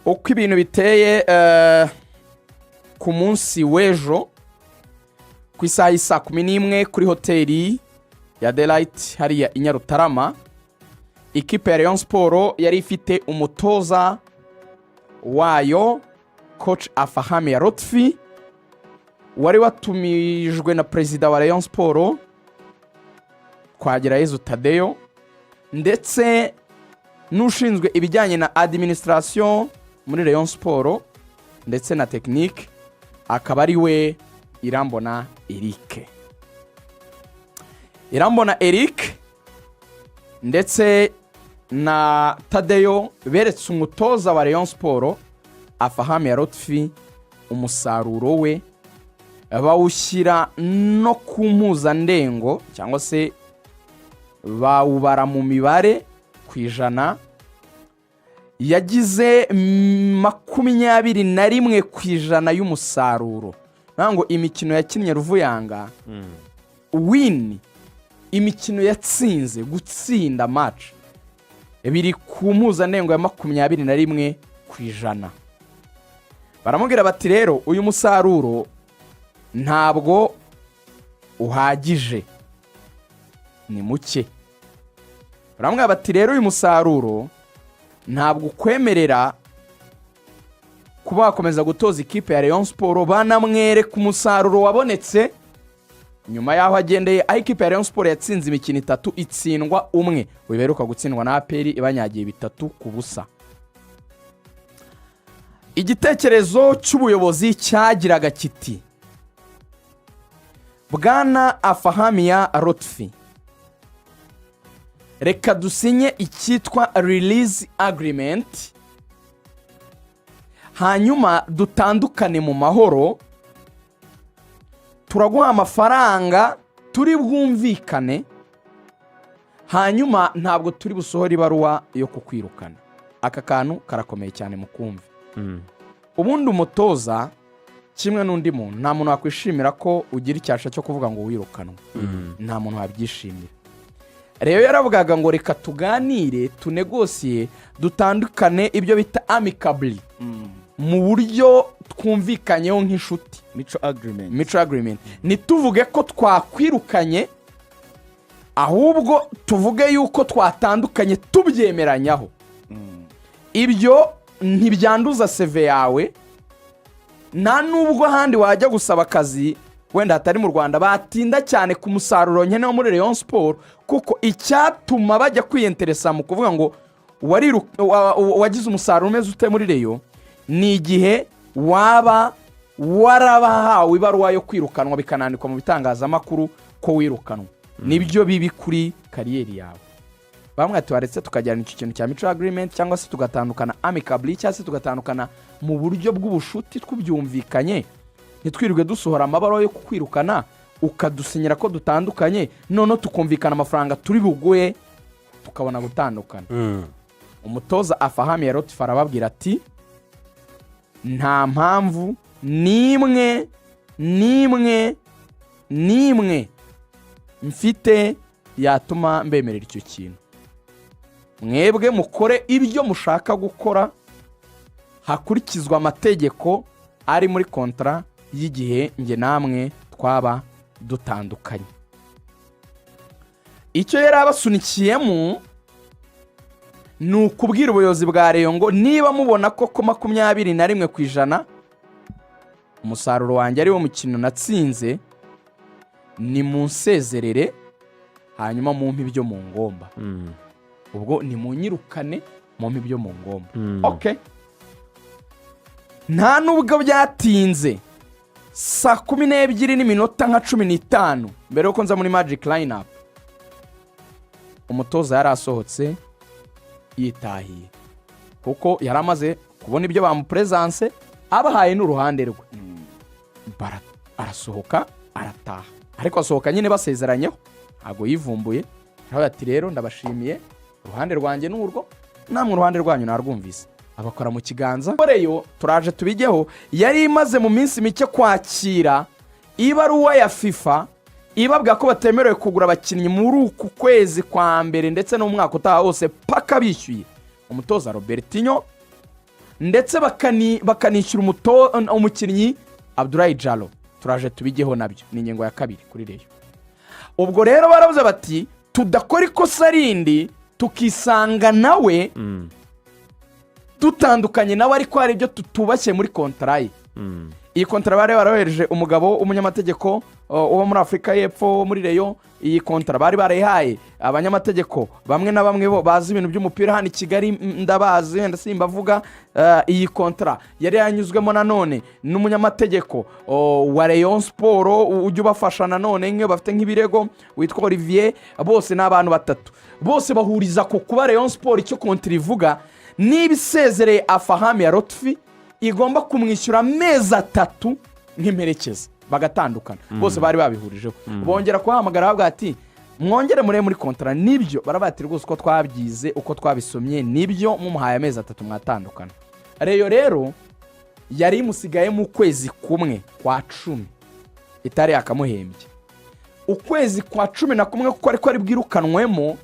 uko ibintu biteye ku munsi w'ejo ku isaha y'isa 11 kuri hoteli ya Delight hariya i Nyarutarama, ikipe ya Rayon Sport yari ifite umutoza wayo coach Ahawe Lotif wari watumijwe na perezida wa Rayon Sport Kwagirayezu Tadeyo ndetse n'ushinzwe ibijyanye na administration muri Rayon Sport ndetse na technique akaba ari we Irambona Eric ndetse na Tadeyo beretse umutoza wa Rayon Sport Ahawe Lotif umusaruro we bawushyira no ku mpuzandengo cyangwa se bawubara mu mibare ku ijana, yagize 21 ku ijana y'umusaruro. Nango imikino yakinnye Ruvuyanga win imikino yatsinze gutsinda match biri ku mpuzandengo ya 21 ku ijana. Baramubwira bati rero uyu musaruro ntabwo uhagije, ni muke. Baramubwira bati rero uyu musaruro ntabwo ukwemerera kuba wakomeza gutoza ikipe ya Rayon Sport, banamwereka umusaruro wabonetse nyuma yaho agendeye aho ikipe ya Rayon Sport yatsinze imikino 3 itsindwa umwe, wiberuka gutsindwa na APR ibanyagiye 3-0. Igitekerezo cy'ubuyobozi cyagiraga kiti: Bwana Ahawe Lotif, reka dusinye icyitwa release agreement, hanyuma dutandukane mu mahoro, turaguha amafaranga turi bwumvikane, hanyuma ntabwo turi busohora ibaruwa yo kukwirukana. Aka kantu karakomeye cyane mu kumva. Ubundi umutoza kimwe n'undi muntu, nta muntu wakwishimira ko ugira icyasha cyo kuvuga ngo wirukanwe. Nta muntu wabyishimira. Rero yaravugaga ngo reka tuganire, tunegosiye, dutandukane ibyo bita amicably, mu buryo twumvikanyeho nk'inshuti, mutual agreement. Nituvuge ko twakwirukanye, ahubwo tuvuge yuko twatandukanye tubyemeranyaho. Ibyo ntibyanduza CV yawe, nta nubwo handi wajya gusaba akazi wenda hatari mu Rwanda batinda cyane ku musaruro nkenewe muri Rayon Sport, kuko icyatuma bajya kwiyenteresa mu kuvuga ngo wagize umusaruro umeze ute muri Rayon ni igihe waba warabahawe ibaruwa yo kwirukanwa bikanandikwa mu bitangazamakuru ko wirukanwa. Nibyo bibi kuri kariyeri yawe. Bamwe tubaretse tukajyana iki kintu cya mutual agreement cyangwa se tugatandukana amicably cyangwa se tugatandukana mu buryo bw'ubushuti twubyumvikanye, nitwirirwe dusohora amabaruwa yo kukwirukana ukadusinyira ko dutandukanye, none tukumvikana amafaranga turi buguye tukabona gutandukana. Umutoza Ahawe Lotif arababwira ati nta mpamvu nimwe mfite yatuma mbemerera icyo kintu. Mwebwe mukore ibyo mushaka gukora, hakurikizwa amategeko ari muri kontra y'igihe nge namwe twaba dutandukanye. Icyo yari abasunikiyemo ni ukubwira ubuyobozi bwa Rayon ngo niba mubona koko 21 ku ijana umusaruro wanjye ari wo mukino natsinze, ni munsezerere hanyuma mumpe ibyo mu ngomba. Ubwo ni munyirukane mumpe ibyo mu ngomba. Okay. Nta nubwo byatinze, saa 12:15 mbere yuko nza muri Magic Lineup, umutoza yari asohotse yitahiye kuko yari amaze kubona ibyo bamupresence abahaye n'uruhande rwe. Arasohoka arataha, ariko asohoka nyine basezeranyeho, ntago yivumbuye. Aho ati rero ndabashimiye, uruhande rwanjye n'urwo, namwe uruhande rwanyu narwumvise. Abakora mu kiganza Reyo turaje tubigeho. Yari imaze mu minsi mike kwakira ibaruwa ya FIFA ibabwa ko batemerewe kugura abakinnyi muri uku kwezi kwa mbere ndetse no mu mwaka utaha wose paka bishyuye. Umutoza Robertinho ndetse bakanishyura umukinnyi Abdoulaye Diallo. Turaje tubigeho nabyo ni ingingo ya 2 kuri Rayon. Ubwo rero baravuze bati tudakora ikosa rindi tukisanga nawe dutandukanye nawe ariko hari ibyo tutubashye muri kontra ye. Iyi kontra bari barahereje umugabo umunyamategeko uwo muri Afrika y'Epfo muri Rayon. Iyi kontra bari barayihaye abanyamategeko bamwe na bamwe bo bazi ibintu by'umupira hano i Kigali ndabazi wenda simbavuga. Iyi kontra yari yanyuzwemo nanone n'umunyamategeko wa Rayon Sport ujye ubafasha nanone nk'iyo bafite nk'ibirego witwa Olivier. Bose n'abantu batatu bose bahuriza ku kuba Rayon Sport icyo kontra ivuga n'ibisezereye Ahawe ya Lotif igomba kumwishyura amezi 3 nk'imperekeza bagatandukana. Bose bari babihurijeho. Bongera kuhamagara bavuga ati mwongere muri kontra nibyo barabati rwose uko twabyize uko twabisomye nibyo mumuhaye amezi 3 mwatandukana. Rayon rero yari musigaye mu kwezi kumwe kwa 10 itari yakamuhembye. Ukwezi kwa 11 kuko ariko ari bwirukanwemo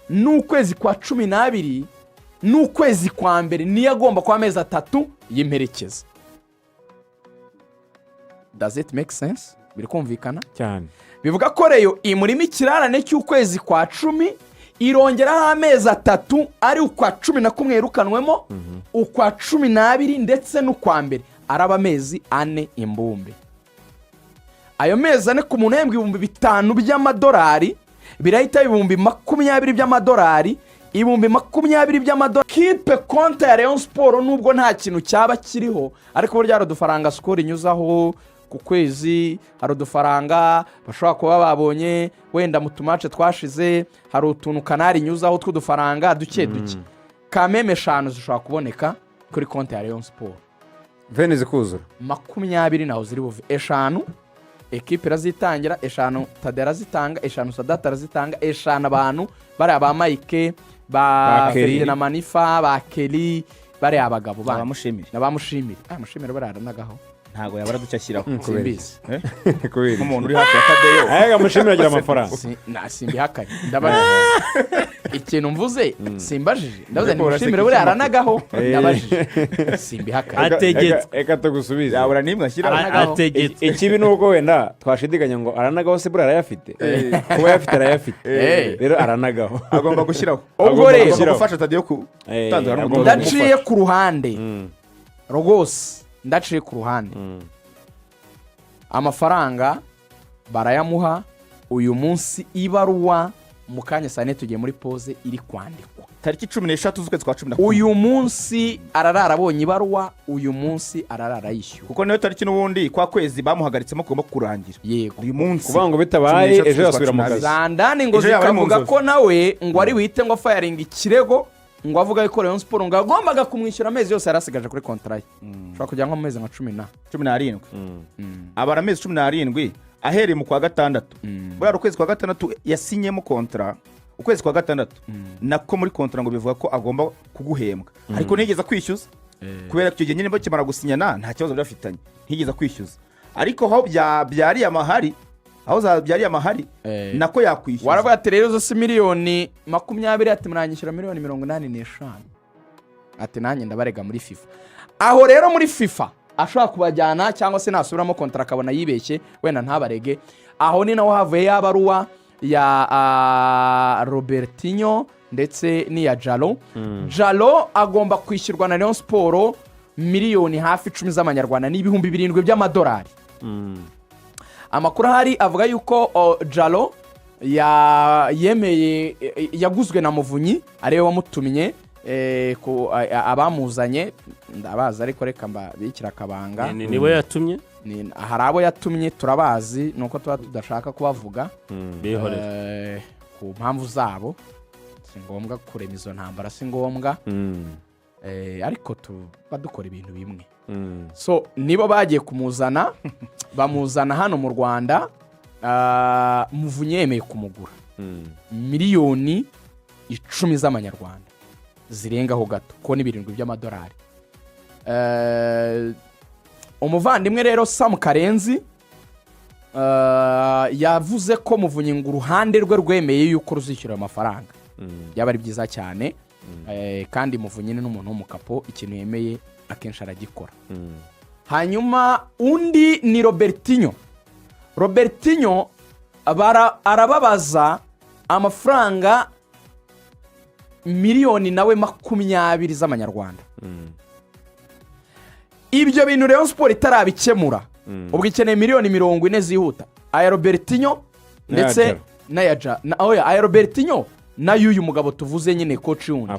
n'ukwezi kwa 12 n'ukwezi kwa mbere niyo agomba kwa amezi 3 y'imperekeza. Does it make sense? Biri kumvikana cyane. Bivuga ko Rayon imurimo ikirarane cy'ukwezi kwa 10 irongeraho amezi 3 ari ukwa 11 yerukanwemo ukwa 12 ndetse n'ukwa mbere araba amezi 4 imbumbe. Ayo mezi 4 ku muntu yembwe $5,000 by'amadolari birahita $20,000 by'amadolari $20,000 by'amadolari. Kipe konta ya Rayon Sport nubwo nta kintu cyaba kiriho ariko burya udufaranga score inyuzaho ku kwezi hari udufaranga bashobora kuba babonye wenda mu tumace twashize hari utuntu kanari inyuzaho tw'udufaranga duke kameme 5 zishobora kuboneka kuri konti ya Rayon Sport. Vene zikuzura 20 naho ziri buve 5 ekipe razitangira 5 Tadera zitanga 5 Sadata razitanga 5 abantu bari aba Mike ba Ferdinand Manifa ba Kelly bari abagabo bamushimira nabamushimira mushimira bararanagaho ntago yabara ducyashyiraho simbizi kubera umuntu uri hafi ya Tadeyo ayaga mushimira agira amafaranga simbihakanye ndabaje ikintu mvuze simbajije ndavuze ni mushimira buri aranagaho ndabajije simbihakanye ategetse eka tugusubiza yabura nimwe ashyira ategetse ikibi nuko wenda twashidiganya ngo aranagaho se buri arayafite kuba yafite arayafite rero aranagaho agomba gushyiraho ubwo rero gufasha Tadeyo ku tandura n'umutoza ndaciye ku ruhande rwose ndaciye ku ruhande amafaranga barayamuha uyu munsi ibaruwa mu kanya sane tugiye muri pause iri kwandikwa tariki 17 z'ukwezi kwa 10 uyu munsi ararara abonye ibaruwa uyu munsi ararara yishyuwe kuko niyo tariki n'ubundi kwa kwezi bamuhagaritsemo kugomba kurangira yego uyu munsi kuvuga ngo bitabaye ejo yasubira mu kazi Izandani ngo zikavuga ko nawe ngo ari wite ngo firing ikirego ngo avuga ko Rayon Sport ngo agombaga kumwishyura amezi yose yarasigaje kuri kontra ye ushaka kujya nko mu mezi nka 17 abara amezi 17 ahereye mu kwa gatandatu buriya ukwezi kwa gatandatu yasinyemo kontra ukwezi kwa gatandatu nako muri kontra ngo bivuga ko agomba kuguhembwa ariko ntigeze kwishyuza kubera ko icyo gihe nyine bakimara gusinyana nta kibazo byafitanye ntigeze kwishyuza ariko aho byari amahari aho byari amahari nako yakwishyuza waravuga ati rero zose miliyoni 20 ati muranyishyura miliyoni 85 ati nanjye ndabarega muri FIFA aho rero muri FIFA ashobora kubajyana cyangwa se nasubiramo kontra akabona yibeshye wenda ntabarege aho ni naho havuye yabaruwa ya Robertinho ndetse n'iya Jalo agomba kwishyurwa na Rayon Sport miliyoni hafi 10 z'amanyarwanda n'ibihumbi 7 by'amadolari. Amakuru hari avuga yuko Jalo yemeye yaguzwe na Muvunyi ariwe wamutumye abamuzanye ndabaza ariko reka mbabikira akabanga niwe yatumye hari abo yatumye turabazi nuko tuba tudashaka kubavuga ku mpamvu zabo si ngombwa kurema izo ntambara si ngombwa ariko tuba dukora ibintu bimwe so nibo bagiye kumuzana bamuzana hano mu Rwanda Muvunyi yemeye kumugura miliyoni 10 z'amanyarwanda zirengaho gato ko ni 7 by'amadolari. Umuvandimwe rero Sam Karenzi yavuze ko Muvunyi ngo uruhande rwe rwemeye yuko ruzishyura amafaranga yaba ari byiza cyane kandi Muvunyi ni n'umuntu w'umukapo ikintu yemeye akenshi aragikora. Hanyuma undi ni Robertinho arababaza amafaranga miliyoni nawe 20 z'amanyarwanda. Ibyo bintu Rayon Sport itarabikemura ubwo ikeneye miliyoni 40 zihuta. Aya Robertinho ndetse aya Robertinho na yuyu mugabo tuvuze nyine coach wundi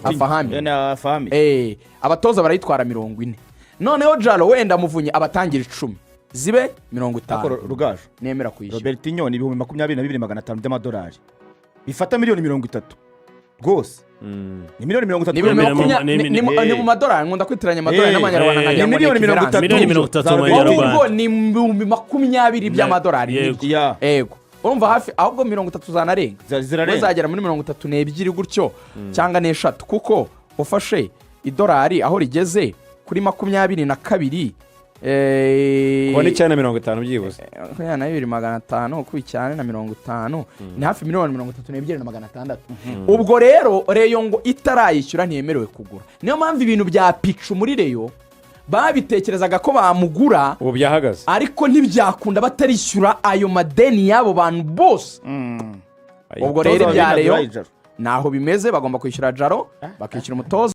Afahami. Abatoza barayitwara 40. Noneho Jalo wenda Muvunyi abatangira 10 zibe 50. Rugaju nemera kuyishyura. Robertinho ni 22,500 by'amadolari bifata miliyoni 30 rwose. Ni miliyoni 30 ni mu madolari nkunda kwitiranya amadolari n'amanyarwanda nkagira ngo miliyoni 30 z'amanyarwanda ni 20 by'amadolari. Yego urumva hafi ahubwo 30 zanarenga zizagera muri 32 gutyo cyangwa n'eshatu kuko ufashe idolari aho rigeze kuri 22 kubona icyane 50 byibuze na 2,500 ku icyane na 50 ni hafi miliyoni 32,600. Ubwo rero Rayon ngo itarayishyura ntiyemerewe kugura. Niyo mpamvu ibintu bya picu muri Rayon babitekerezaga ko bamugura ubu byahagaze ariko ntibyakunda batarishyura ayo madeni y'abo bantu bose. Ubwo rero ibya Rayon naho bimeze bagomba kwishyura Jaro bakishyura umutoza.